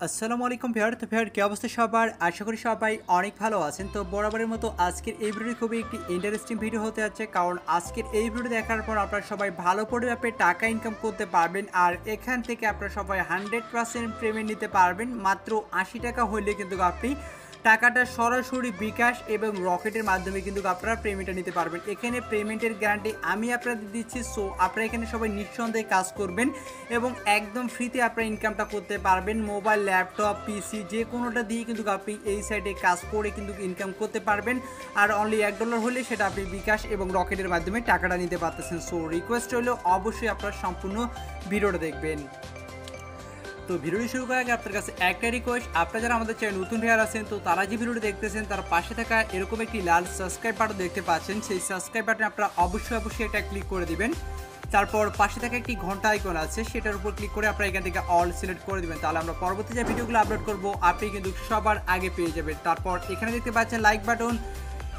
আসসালামু আলাইকুম ভিউয়ার। তো ভিউয়ার কি অবস্থা সবার? আশা করি সবাই অনেক ভালো আছেন। তো বরাবরের মতো আজকের এই ভিডিওটি খুবই একটি ইন্টারেস্টিং ভিডিও হতে যাচ্ছে, কারণ আজকের এই ভিডিও দেখার পর আপনারা সবাই ভালো পরিমাপে টাকা ইনকাম করতে পারবেন। আর এখান থেকে আপনারা সবাই 100% পেমেন্ট নিতে পারবেন। মাত্র 80 টাকা হইলে কিন্তু আপনি টাকাটা সরাসরি বিকাশ এবং রকেটের মাধ্যমে কিন্তু আপনারা পেমেন্টটা নিতে পারবেন। এখানে পেমেন্টের গ্যারান্টি আমি আপনাদের দিচ্ছি। সো আপনারা এখানে সবাই নিঃসন্দেহে কাজ করবেন এবং একদম ফ্রিতে আপনারা ইনকামটা করতে পারবেন। মোবাইল, ল্যাপটপ, পিসি যে কোনোটা দিয়ে কিন্তু আপনি এই সাইডে কাজ করে কিন্তু ইনকাম করতে পারবেন। আর অনলি $1 হলে সেটা আপনি বিকাশ এবং রকেটের মাধ্যমে টাকাটা নিতে পারতেছেন। সো রিকোয়েস্ট হলো অবশ্যই আপনারা সম্পূর্ণ ভিডিওটা দেখবেন। তো ভিডিওটি শুরু করার আগে আপনার কাছে একটা রিকোয়েস্ট, আপনারা যারা আমাদের চ্যানেল নতুন ভিউয়ার আছেন, তো তারা যে ভিডিওটি দেখতেছেন তার পাশে থাকা এরকম একটি লাল সাবস্ক্রাইব বাটন দেখতে পাচ্ছেন। সেই সাবস্ক্রাইব বাটনে আপনারা অবশ্যই একটা ক্লিক করে দিবেন। তারপর পাশে থাকা একটি ঘন্টা আইকন আছে, সেটার উপর ক্লিক করে আপনারা এখান থেকে অল সিলেক্ট করে দিবেন। তাহলে আমরা পরবর্তী যে ভিডিওগুলো আপলোড করব আপনি কিন্তু সবার আগে পেয়ে যাবেন। তারপর এখানে দেখতে পাচ্ছেন লাইক বাটন,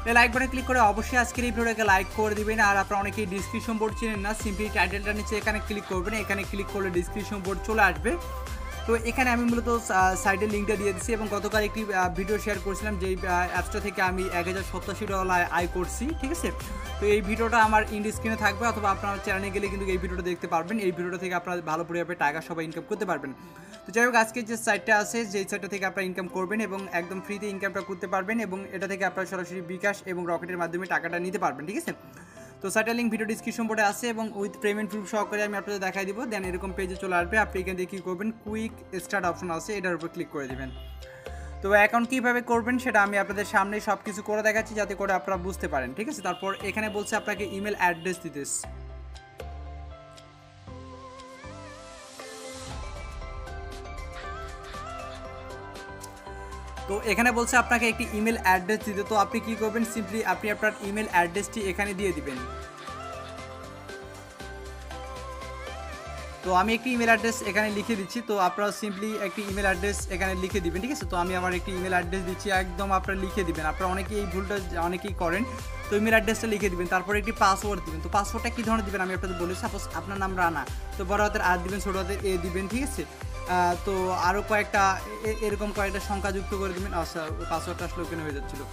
এই লাইক বাটনে ক্লিক করে অবশ্যই আজকের এই ভিডিওটাকে লাইক করে দিবেন। আর আপনারা অনেকেই ডিসক্রিপশন বোর্ড চিনেন না, সিম্পলি টাইটেলটা নিচে এখানে ক্লিক করবেন। এখানে ক্লিক করলে ডিসক্রিপশন বোর্ড চলে আসবে। তো এখানে আমি মূলত সাইটের লিঙ্কটা দিয়ে দিচ্ছি এবং গতকাল একটি ভিডিও শেয়ার করেছিলাম যেই অ্যাপসটা থেকে আমি $1087 আয় করছি, ঠিক আছে। তো এই ভিডিওটা আমার ইন্ড স্ক্রিনে থাকবে, অথবা আপনার চ্যানেলে গেলে কিন্তু এই ভিডিওটা দেখতে পারবেন। এই ভিডিওটা থেকে আপনারা ভালো পরিমাণে টাকা সবাই ইনকাম করতে পারবেন। তো যাই হোক, আজকে যে সাইটটা আছে যেই সাইটটা থেকে আপনারা ইনকাম করবেন এবং একদম ফ্রিতে ইনকামটা করতে পারবেন এবং এটা থেকে আপনারা সরাসরি বিকাশ এবং রকেটের মাধ্যমে টাকাটা নিতে পারবেন, ঠিক আছে। তো সাইটের লিঙ্ক ভিডিও ডিসক্রিপশন বোর্ডে আছে এবং উইথ পেমেন্ট প্রুফ সহকারে আমি আপনাদের দেখাই দিব। দেন এরকম পেজে চলে আসবে। আপনি এখান থেকে কী করবেন, কুইক স্টার্ট অপশন আছে, এটার উপর ক্লিক করে দেবেন। তো অ্যাকাউন্ট কীভাবে করবেন সেটা আমি আপনাদের সামনে সব কিছু করে দেখাচ্ছি, যাতে করে আপনারা বুঝতে পারেন, ঠিক আছে। তারপর এখানে বলছে আপনাকে ইমেল অ্যাড্রেস দিতে। তো এখানে বলছে আপনাকে একটি ইমেল অ্যাড্রেস দিতে। তো আপনি কী করবেন, সিম্পলি আপনি আপনার ইমেল অ্যাড্রেসটি এখানে দিয়ে দিবেন। তো আমি একটি ইমেল অ্যাড্রেস এখানে লিখে দিচ্ছি। তো আপনারা সিম্পলি একটি ইমেল অ্যাড্রেস এখানে লিখে দিবেন, ঠিক আছে। তো আমি আমার একটি ইমেল অ্যাড্রেস দিচ্ছি, একদম আপনারা লিখে দিবেন। আপনারা অনেকেই এই ভুলটা অনেকেই করেন। তো ইমেল অ্যাড্রেসটা লিখে দিবেন, তারপরে একটি পাসওয়ার্ড দিবেন। তো পাসওয়ার্ডটা কী ধরনের দিবেন আমি আপনাদের বলি। সাপোজ আপনার নাম রানা, তো বড় হাতের আর দিবেন, ছোটো হাতের এ দিবেন, ঠিক আছে। তো আরও কয়েকটা এরকম কয়েকটা সংখ্যা যুক্ত করে দেবেন। আচ্ছা, পাসওয়ার্ডটা আসলে ওখানে হয়ে যাচ্ছিলো।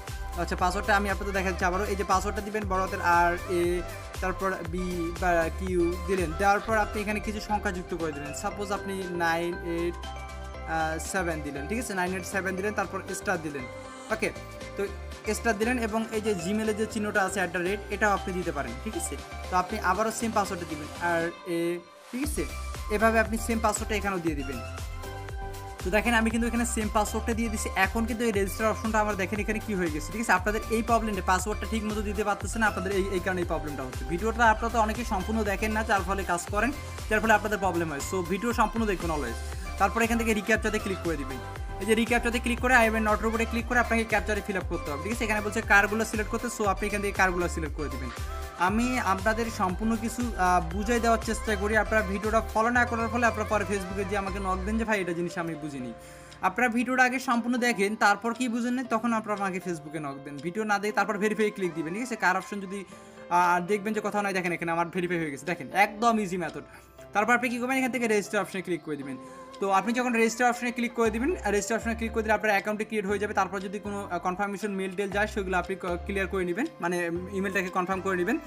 আচ্ছা, পাসওয়ার্ডটা আমি আপনাদের দেখাচ্ছি আবারও। এই যে পাসওয়ার্ডটা দিবেন, বড় হাতের আর এ, তারপর বি বা কিউ দিলেন। দেওয়ার পর আপনি এখানে কিছু সংখ্যা যুক্ত করে দিলেন। সাপোজ আপনি 987 দিলেন, ঠিক আছে। 987 দিলেন, তারপর স্টার দিলেন। ওকে, তো স্টার দিলেন এবং এই যে জিমেলের যে চিহ্নটা আছে @ এটাও আপনি দিতে পারেন, ঠিক আছে। তো আপনি আবারও সেম পাসওয়ার্ডটা দিবেন আর এ, ঠিক আছে। এভাবে আপনি সেম পাসওয়ার্ডটা এখানেও দিয়ে দিবেন। তো দেখেন আমি কিন্তু এখানে সেম পাসওয়ার্ডটা দিয়ে দিচ্ছি। এখন কিন্তু এই রেজিস্টার অপশনটা আমার দেখেন এখানে কি হয়ে গেছে, ঠিক আছে। আপনাদের এই প্রবলেমটা, পাসওয়ার্ডটা ঠিক মতো দিতে পারতেছেন না, আপনাদের এই কারণে এই প্রবলেমটা হচ্ছে। ভিডিওটা আপনারা তো অনেকেই সম্পূর্ণ দেখেন না, যার ফলে কাজ করেন, যার ফলে আপনাদের প্রবলেম হয়। সো ভিডিও সম্পূর্ণ দেখুন অলওয়েজ। তারপর এখান থেকে রিক্যাপচাতে ক্লিক করে দিবেন। এই যে রিক্যাপচাতে ক্লিক করে আই এম নটের উপরে ক্লিক করে আপনাকে ক্যাপচারে ফিল আপ করতে হবে, ঠিক আছে। এখানে বলছে কারগুলো সিলেক্ট করতে। সো আপনি এখান থেকে কারগুলো সিলেক্ট করে দেবেন। আমি আপনাদের সম্পূর্ণ কিছু বুঝাই দেওয়ার চেষ্টা করি। আপনারা ভিডিওটা ফলো না করার ফলে আপনারা পরে ফেসবুকে যে আমাকে নক দেন যে ভাই এটা জিনিস আমি বুঝিনি। আপনারা ভিডিওটা আগে সম্পূর্ণ দেখেন, তারপর কি বুঝেন না তখন আপনারা আমাকে ফেসবুকে নক দেন। ভিডিও না দেখে তারপর ভেরিফাই ক্লিক দিবেন, ঠিক আছে। কার অপশন যদি দেখবেন যে কোথাও নাই, দেখেন এখানে আমার ভেরিফাই হয়ে গেছে, দেখেন একদম ইজি মেথড। তারপর আপনি কী করবেন, এখান থেকে রেজিস্টার অপশনে ক্লিক করে দিবেন। তো আপনি যখন রেজিস্টার অপশনে ক্লিক করে দিবেন, রেজিস্টার অপশনে ক্লিক করে দিলে আপনার অ্যাকাউন্টে ক্রিয়েট হয়ে যাবে। তারপর যদি কোনো কনফার্মেশন মেল টেল যায় সেগুলো আপনি ক্লিয়ার করে নেবেন, মানে ইমেলটাকে কনফার্ম করে নেবেন।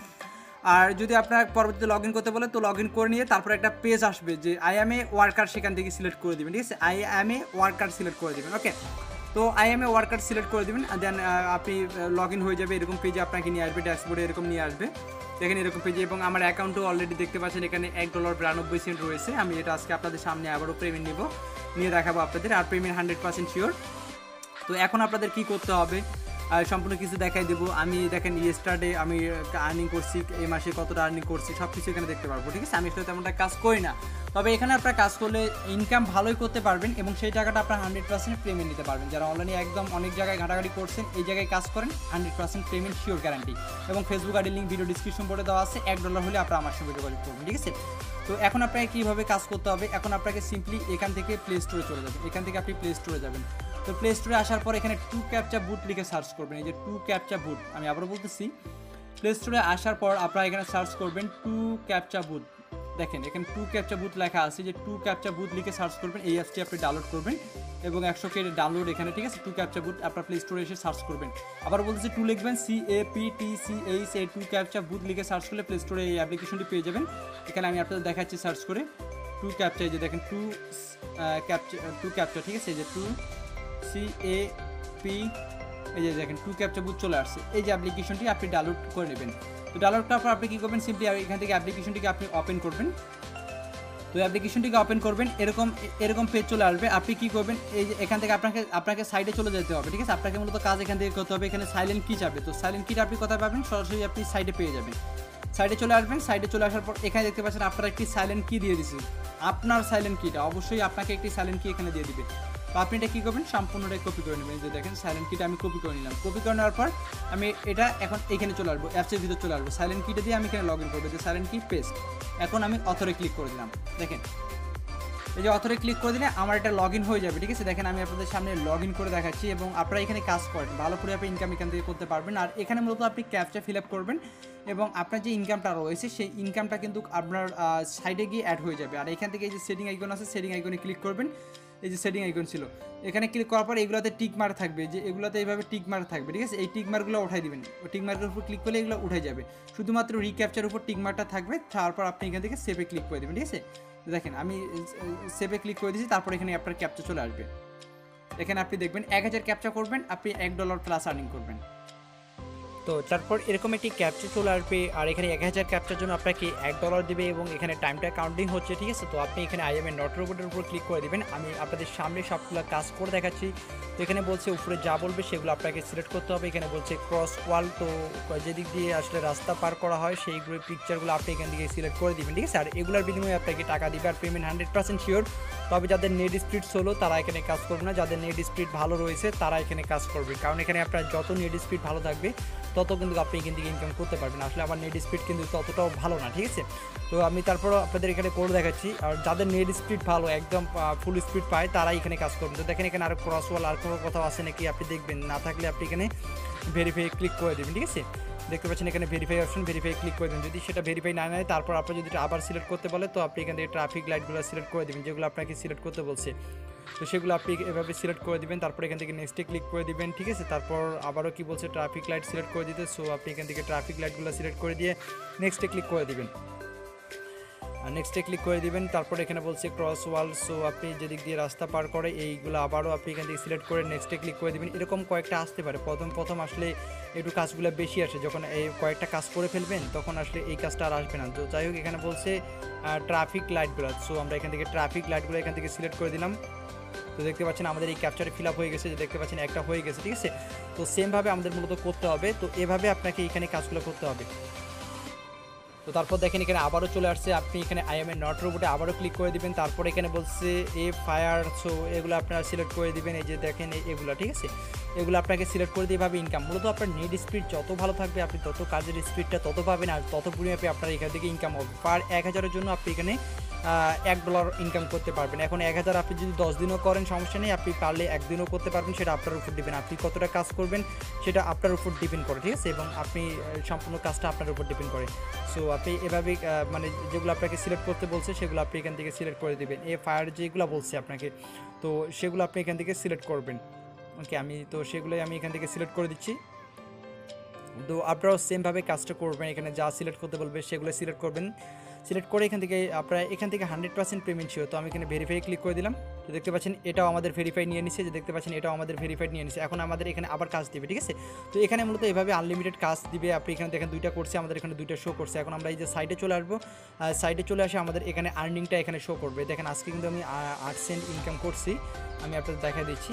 আর যদি আপনার পরবর্তীতে লগ ইন করতে বলে তো লগ ইন করে নিয়ে তারপর একটা পেজ আসবে যে আই এম এ ওয়ার্কার, সেখান থেকে সিলেক্ট করে দেবেন, ঠিক আছে। I M A worker select করে দেবেন, ওকে। তো I M A worker select করে দেবেন, দেন আপনি লগ ইন হয়ে যাবে। এরকম পেজে আপনাকে নিয়ে আসবে, ড্যাশবোর্ডে এরকম নিয়ে আসবে, দেখেন এরকম পেজে। এবং আমার অ্যাকাউন্টও অলরেডি দেখতে পাচ্ছেন এখানে $1.92 রয়েছে। আমি এটা আজকে আপনাদের সামনে আবারও পেমেন্ট নিয়ে দেখাবো আপনাদের। আর পেমেন্ট 100% শিওর। তো এখন আপনাদের কি করতে হবে সম্পূর্ণ কিছু দেখাই দেবো আমি। দেখেন ইয়েস্টারডে আমি আর্নিং করছি, এই মাসে কতটা আর্নিং করছি সব কিছু এখানে দেখতে পারবো, ঠিক আছে। আমি আসলে তেমনটা কাজ করি না, তবে এখানে আপনারা কাজ করলে ইনকাম ভালোই করতে পারবেন এবং সেই টাকাটা আপনার 100% পেমেন্ট নিতে পারবেন। যারা অনলাইনে একদম অনেক জায়গায় ঘাটাঘাটি করছেন, এই জায়গায় কাজ করেন, 100% পেমেন্ট শিওর গ্যারান্টি। এবং Facebook ID link video description বোর্ডে দেওয়া আছে। $1 হলে আপনারা আমার সঙ্গে যোগাযোগ করবেন, ঠিক আছে। তো এখন আপনাকে কীভাবে কাজ করতে হবে, এখন আপনাকে সিম্পলি এখান থেকে প্লে স্টোরে চলে যাবেন। এখান থেকে আপনি প্লে স্টোরে যাবেন। তো প্লে স্টোরে আসার পর এখানে 2 ক্যাপচা বুট লিখে সার্চ করবেন। এই যে 2 ক্যাপচা বুট, আমি আবারও বলতেছি, প্লে স্টোরে আসার পর আপনারা এখানে সার্চ করবেন 2 ক্যাপচা বুট। দেখেন এখানে 2 ক্যাপচা বুথ লেখা আছে, যে 2 ক্যাপচা বুথ লিখে সার্চ করবেন, এই অ্যাপসটি আপনি ডাউনলোড করবেন এবং 100K ডাউনলোড এখানে, ঠিক আছে। 2 ক্যাপচা বুথ আপনার প্লে স্টোরে এসে সার্চ করবেন। আবার বলতেছে 2 লিখবেন, CAPTCH, এই 2 ক্যাপচা বুথ লিখে সার্চ করলে প্লে স্টোরে এই অ্যাপ্লিকেশনটি পেয়ে যাবেন। এখানে আমি আপনাদের দেখাচ্ছি সার্চ করে 2 ক্যাপচা, এই যে দেখেন 2 ক্যাপচা, ঠিক আছে। এই যে 2 CAP, এই যে দেখেন 2 ক্যাপচা বুথ চলে আসছে। এই যে অ্যাপ্লিকেশনটি আপনি ডাউনলোড করে নেবেন। তো ডাউনলোড করার পর আপনি কী করবেন, সিম্পলি এখান থেকে অ্যাপ্লিকেশনটিকে আপনি ওপেন করবেন। তো অ্যাপ্লিকেশনটিকে ওপেন করবেন, এরকম পেজ চলে আসবে। আপনি কী করবেন, এই যে এখান থেকে আপনাকে সাইডে চলে যেতে হবে, ঠিক আছে। আপনাকে মূলত কাজ এখান থেকে করতে হবে। এখানে সাইলেন্ট কি যাবে, তো সাইলেন্ট কিটা আপনি কোথায় পাবেন, সরাসরি আপনি সাইডে পেয়ে যাবেন। সাইডে চলে আসবেন, সাইডে চলে আসার পর এখানে দেখতে পাচ্ছেন আপনারা একটি সাইলেন্ট কি দিয়ে দিচ্ছি। আপনার সাইলেন্ট কিটা অবশ্যই আপনাকে একটি সাইলেন্ট কি এখানে দিয়ে দিবে। তো আপনি এটা কী করবেন, সম্পূর্ণটাই কপি করে নেবেন। যে দেখেন সাইলেন্ট কিটা আমি কপি করে নিলাম। কপি করে নেওয়ার পর আমি এটা এখন এখানে চলে আসবো, অ্যাপসের ভিতরে চলে আসবো। সাইলেন্ট কিটা দিয়ে আমি এখানে লগ ইন করবো, যে সাইলেন্ট কি পেস্ট। এখন আমি অথরে ক্লিক করে দিলাম। দেখেন এই যে অথরে ক্লিক করে দিলে আমার এটা লগ ইন হয়ে যাবে, ঠিক আছে। দেখেন আমি আপনাদের সামনে লগ ইন করে দেখাচ্ছি এবং আপনারা এখানে কাজ করেন, ভালো করে আপনি ইনকাম এখান থেকে করতে পারবেন। আর এখানে মূলত আপনি ক্যাপচা ফিল আপ করবেন এবং আপনার যে ইনকামটা রয়েছে সেই ইনকামটা কিন্তু আপনার সাইডে গিয়ে অ্যাড হয়ে যাবে। আর এখান থেকে এই যে সেটিং আইকন আছে, সেটিং আইকনে ক্লিক করবেন। এই যে সেটিং আইকন ছিল, এখানে ক্লিক করার পর এগুলোতে টিক মার্ক থাকবে, যে এগুলোতে এইভাবে টিক মার্ক থাকবে, ঠিক আছে। এই টিক মার্কগুলো উঠাই দিবেন, ওই টিক মার্কের উপর ক্লিক করলে এগুলো উঠে যাবে। শুধুমাত্র রিক্যাপচার উপর টিক মার্কটা থাকবে, তারপর আপনি এখান থেকে সেভে ক্লিক করে দেবেন, ঠিক আছে। দেখেন আমি সেভে ক্লিক করে দিয়েছি, তারপর এখানে আপনার ক্যাপচা চলে আসবে। এখানে আপনি দেখবেন 1000 ক্যাপচা করবেন, আপনি $1 প্লাস আর্নিং করবেন। তো তারপর এরকম একটি ক্যাপচা চলে আসবে, আর এখানে 1000 ক্যাপচার জন্য আপনাকে $1 দিবে এবং এখানে টাইমটা কাউন্টিং হচ্ছে, ঠিক আছে। তো আপনি এখানে আই এম এ নট রোবটের উপর ক্লিক করে দেবেন। আমি আপনাদের সামনে সবগুলো কাজ করে দেখাচ্ছি। তো এখানে বলছে উপরে যা বলবে সেগুলো আপনাকে সিলেক্ট করতে হবে। এখানে বলছে ক্রস ওয়াল, তো যেদিক দিয়ে আসলে রাস্তা পার করা হয় সেইগুলো পিকচারগুলো আপনি এখান থেকে সিলেক্ট করে দেবেন, ঠিক আছে। আর এগুলোর বিনিময়ে আপনাকে টাকা দিবে, আর পেমেন্ট 100% শিওর। তবে যাদের নেট স্পিড স্লো তারা এখানে কাজ করবে না, যাদের নেট স্পিড ভালো রয়েছে তারা এখানে কাজ করবে। কারণ এখানে আপনার যত নেট স্পিড ভালো থাকবে তত কিন্তু আপনি এখান থেকে ইনকাম করতে পারবেন। আসলে আমার নেট স্পিড কিন্তু ততটাও ভালো না, ঠিক আছে। তো আমি তারপর আপনাদের এখানে করে দেখাচ্ছি। আর যাদের নেট স্পিড ভালো, একদম ফুল স্পিড পায়, তারা এখানে কাজ করবেন। তো দেখেন এখানে আরও ক্রসওয়াল আর কোনো কোথাও আছে নাকি আপনি দেখবেন, না থাকলে আপনি এখানে ভেরিফাই ক্লিক করে দেবেন, ঠিক আছে। দেখতে পাচ্ছেন এখানে ভেরিফাই অপশন, ভেরিফাই ক্লিক করে দেবেন। যদি সেটা ভেরিফাই না নেয় তারপর আপনি যদি আবার সিলেক্ট করতে বলে, তো আপনি এখান থেকে ট্রাফিক লাইটগুলো সিলেক্ট করে দেবেন, যেগুলো আপনাকে সিলেক্ট করতে বলছে। তো সেগুলো আপনি এভাবে সিলেক্ট করে দিবেন, তারপর এখান থেকে নেক্সটে ক্লিক করে দিবেন, ঠিক আছে। তারপর আবারও কি বলছে, ট্রাফিক লাইট সিলেক্ট করে দিতে। সো আপনি এখান থেকে ট্রাফিক লাইটগুলো সিলেক্ট করে দিয়ে নেক্সটে ক্লিক করে দিবেন, নেক্সটে ক্লিক করে দিবেন। তারপর এখানে বলছে ক্রস ওয়াল, সো আপনি যেদিক দিয়ে রাস্তা পার করে এইগুলো আবারও আপনি এখান থেকে সিলেক্ট করে নেক্সটে ক্লিক করে দিবেন। এরকম কয়েকটা আসতে পারে, প্রথম আসলে একটু কাজগুলো বেশি আসে, যখন এই কয়েকটা কাজ করে ফেলবেন তখন আসলে এই কাজটা আর আসবে না। তো যাই হোক এখানে বলছে ট্রাফিক লাইটগুলো, সো আমরা এখান থেকে ট্রাফিক লাইটগুলো এখান থেকে সিলেক্ট করে দিলাম। তো দেখতে পাচ্ছেন আমাদের এই ক্যাপচারে ফিল আপ হয়ে গেছে, যে দেখতে পাচ্ছেন একটা হয়ে গেছে, ঠিক আছে। তো সেমভাবে আমাদের মূলত করতে হবে। তো এভাবে আপনাকে এখানে কাজগুলো করতে হবে। তো তারপর দেখেন এখানে আবারও চলে আসছে, আপনি এখানে আই এম এ নট রোবটে আবারও ক্লিক করে দিবেন। তারপর এখানে বলছে এ ফায়ার, সো এগুলো আপনারা সিলেক্ট করে দিবেন। এই যে দেখেন এগুলো, ঠিক আছে, এগুলো আপনাকে সিলেক্ট করে দিয়ে এভাবে ইনকাম। মূলত আপনার নেট স্পিড যত ভালো থাকবে আপনি তত কাজের স্পিডটা তত পাবেন, আর তত পরিমাণে আপনার এখান থেকে ইনকাম হবে। পার 1000-এর জন্য আপনি এখানে $1 ইনকাম করতে পারবেন। এখন 1000 আপনি যদি 10 দিনও করেন সমস্যা নেই, আপনি পারলে 1 দিনও করতে পারবেন, সেটা আপনার উপর ডিপেন্ড। আপনি কতটা কাজ করবেন সেটা আপনার উপর ডিপেন্ড করে, ঠিক আছে, এবং আপনি সম্পূর্ণ কাজটা আপনার উপর ডিপেন্ড করে। সো আপনি এভাবে মানে যেগুলো আপনাকে সিলেক্ট করতে বলছে সেগুলো আপনি এখান থেকে সিলেক্ট করে দেবেন। ফায়ার যেগুলো বলছে আপনাকে, তো সেগুলো আপনি এখান থেকে সিলেক্ট করবেন। ওকে, সেগুলোই আমি এখান থেকে সিলেক্ট করে দিচ্ছি। তো আপনারাও সেমভাবে কাজটা করবেন, এখানে যা সিলেক্ট করতে বলবে সেগুলো সিলেক্ট করবেন। সিলেক্ট করে এখান থেকে 100% পেমেন্ট ছিল। তো আমি এখানে ভেরিফাই ক্লিক করে দিলাম। তো দেখতে পাচ্ছেন এটাও আমাদের ভেরিফাই নিয়ে নিচ্ছে, যে দেখতে পাচ্ছেন এটাও আমাদের ভেরিফাইড নিয়ে নিচ্ছে। এখন আমাদের এখানে আবার কাজ দিবে, ঠিক আছে। তো এখানে মূলত এভাবে আনলিমিটেড কাজ দিবে। আপনি এখানে দেখেন 2টা করছে, আমাদের এখানে 2টা শো করছে। এখন আমরা এই যে সাইডে চলে আসবো, সাইডে চলে আসে আমাদের এখানে আর্নিংটা এখানে শো করবে। দেখেন আজকে কিন্তু আমি 8 সেন্ট ইনকাম করছি, আমি আপনাদের দেখা দিচ্ছি,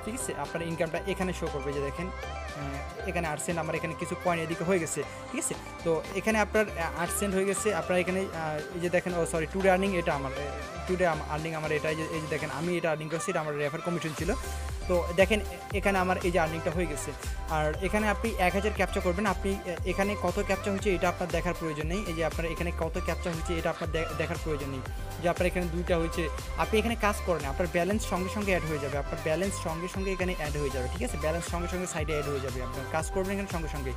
ঠিক আছে। আপনার ইনকামটা এখানে শো করবে, যে দেখেন এখানে 8 সেন্ট আমার এখানে কিছু পয়েন্ট এদিকে হয়ে গেছে, ঠিক আছে। তো এখানে আপনার 8 সেন্ট হয়ে গেছে। আপনার এখানে এই যে দেখেন, টুডে আর্নিং, এটা আমার টুডে আর্নিং আমার এটা, এই যে দেখেন আমি এটা আর্নিং করছি, এটা আমার রেফার কমিশন ছিল। তো দেখেন এখানে আমার এই যে আর্নিংটা হয়ে গেছে। আর এখানে আপনি 1000 ক্যাপচা করবেন, আপনি এখানে কত ক্যাপচা হয়েছে এটা আপনার দেখার প্রয়োজন নেই। এই যে আপনার এখানে কত ক্যাপচা হয়েছে এটা আপনার দেখার প্রয়োজন নেই। যে আপনার এখানে 2টা হয়েছে, আপনি এখানে কাজ করেন, আপনার ব্যালেন্স সঙ্গে সঙ্গে অ্যাড হয়ে যাবে, আপনার ব্যালেন্স সঙ্গে সঙ্গে এখানে অ্যাড হয়ে যাবে, ঠিক আছে? ব্যালেন্স সঙ্গে সঙ্গে সাইডে অ্যাড হয়ে যাবে, আপনার কাজ করবেন এখানে সঙ্গে সঙ্গে।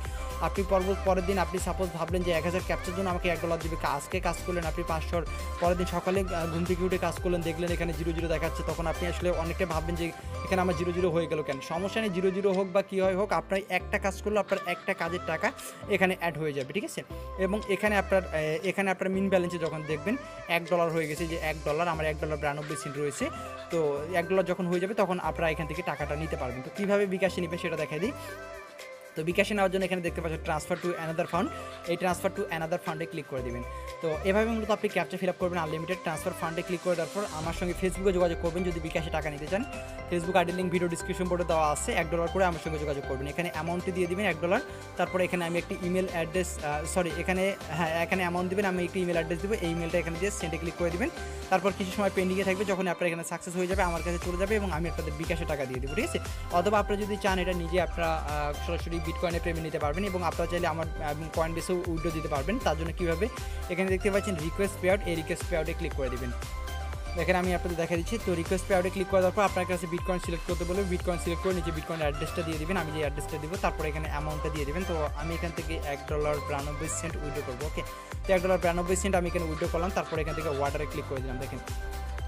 আপনি পরের দিন আপনি সাপোজ ভাবলেন যে 1000 ক্যাপচার জন্য আমাকে $1 দিবে, আজকে কাজ করলেন আপনি 500, পরের দিন সকালে ঘুম থেকে উঠে কাজ করলেন, দেখলেন এখানে 0 দেখাচ্ছে, তখন আপনি আসলে অনেকটা ভাববেন যে এখানে আমার 0 হয়ে গেল কেন? সমস্যা নেই, 0 হোক বা কী হয় হোক, আপনার একটা কাজ করলে আপনার একটা কাজের টাকা এখানে অ্যাড হয়ে যাবে, ঠিক আছে? এবং এখানে আপনার মিন ব্যালেন্সে যখন দেখবেন $1 হয়ে গেছে, যে $1 আমার $1.92 রয়েছে। তো $1 যখন হয়ে যাবে তখন আপনারা এখান থেকে টাকাটা নিতে পারবেন। তো কীভাবে বিকাশে নেবেন সেটা দেখাই দিই। তো বিকাশে নেওয়ার জন্য এখানে দেখতে পাচ্ছেন ট্রান্সফার টু অ্যানাদার ফান্ড, এই ট্রান্সফার টু অ্যানাদার ফান্ডে ক্লিক করে দেবেন। তো এভাবে মূলত আপনি ক্যাপচা ফিল আপ করবেন আনলিমিটেড। ট্রান্সফার ফান্ডে ক্লিক করে দেওয়ার পর আমার সঙ্গে ফেসবুকে যোগাযোগ করবেন যদি বিকাশে টাকা নিতে চান। Facebook ID link video description বোর্ডে দেওয়া আছে, $1 করে আমার সঙ্গে যোগাযোগ করবেন। এখানে অ্যামাউন্টটি দিয়ে দিবেন $1, তারপরে এখানে আমি একটি ইমেল অ্যাড্রেস এখানে অ্যামাউন্ট দিবেন, আমি একটি ইমেল অ্যাড্রেস দেবো, এই ইমেলটা এখানে দিয়ে সেন্ডে ক্লিক করে দিবেন। তারপর কিছু সময় পেন্ডিংয়ে থাকবে, যখন আপনার এখানে সাকসেস হয়ে যাবে আমার কাছে চলে যাবে এবং আমি আপনাদের বিকাশে টাকা দিয়ে দেবো, ঠিক আছে? অথবা আপনারা যদি চান এটা নিজে আপনারা সরাসরি বিটকয়েনে পেমেন্ট নিতে পারবেন এবং আপনারা চাইলে আমার কয়েন বেসেও উইথড্র দিতে পারবেন। তার জন্য কীভাবে, এখানে দেখতে পাচ্ছেন রিকোয়েস্ট পে আউট, এই রিকোয়েস্ট পে আউটে ক্লিক করে দেবেন। দেখেন আমি আপনাদের দেখা দিচ্ছি। তো রিকোয়েস্ট পে আউটে ক্লিক করার পর আপনার কাছে বিটকয়েন সিলেক্ট করতে বলবে, বিটকয়েন সিলেক্ট করে নিচে বিটকয়েন অ্যাড্রেসটা দিয়ে দিবেন, আমি যে অ্যাড্রেসটা দিব, তারপর এখানে অ্যামাউন্টটা দিয়ে দিবেন। তো আমি এখান থেকে $1.92 উইথড্র করবো, ওকে? তো $1.92 আমি এখানে উইথড্র করলাম, তারপর এখান থেকে ওয়ার্ডারে ক্লিক করে দিলাম। দেখেন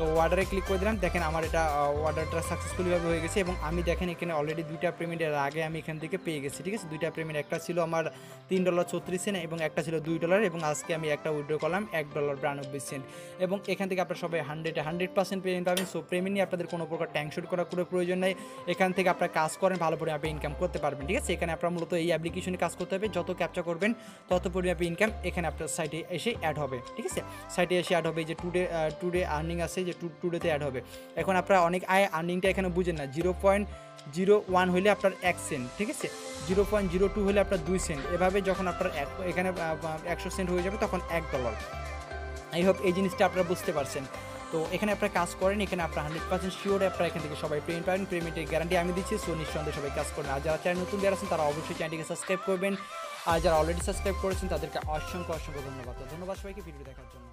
তো ওয়ার্ডারে ক্লিক করে দিলাম, দেখেন আমার এটা ওয়ার্ডারটা সাকসেসফুলিভাবে হয়ে গেছে এবং আমি দেখেন এখানে অলরেডি 2টা পেমেন্টের আগে আমি এখান থেকে পেয়ে গেছি, ঠিক আছে? 2টা পেমেন্ট, একটা ছিল আমার $3.34 এবং একটা ছিল $2 এবং আজকে আমি একটা উইথড্র করলাম $1.92 এবং এখান থেকে আপনারা সবাই 100% পেমেন্ট পাবেন। সো পেমেন্ট নিয়ে আপনাদের কোনো প্রকার ট্যাঙ্কশুট করার কোনো প্রয়োজন নেই, এখান থেকে আপনারা কাজ করেন, ভালো পরিমাণে ইনকাম করতে পারবেন, ঠিক আছে? এখানে আপনারা মূলত এই অ্যাপ্লিকেশনে কাজ করতে হবে, যত ক্যাপচা করবেন তত পরিমাণে ইনকাম এখানে আপনার সাইটে এসে অ্যাড হবে, ঠিক আছে? সাইটে এসে অ্যাড হবে, যে টুডে আর্নিং আছে, যে টুডেতে অ্যাড হবে। এখন আপনারা অনেক আর্নিংটা এখানে বুঝেন না, 0.01 হলে আপনার 1 সেন্ট, ঠিক আছে? 0.02 হলে আপনার 2 সেন্ট, এভাবে যখন আপনার এখানে 100 সেন্ট হয়ে যাবে তখন $1। আই হোপ এই জিনিসটা আপনারা বুঝতে পারছেন। তো এখানে আপনারা কাজ করেন, এখানে আপনারা 100% শিওর আপনারা এখান থেকে সবাই পেমেন্ট পাবেন, পেমেন্টের গ্যারান্টি আমি দিচ্ছি। সো নিঃসন্দেহে সবাই কাজ করেন। আর যারা চ্যানেল নতুন যারা আছেন তারা অবশ্যই চ্যানেলটিকে সাবস্ক্রাইব করবেন, আর যারা অলরেডি সাবস্ক্রাইব করেছেন তাদেরকে অসংখ্য ধন্যবাদ। ধন্যবাদ সবাইকে ভিডিও দেখার জন্য।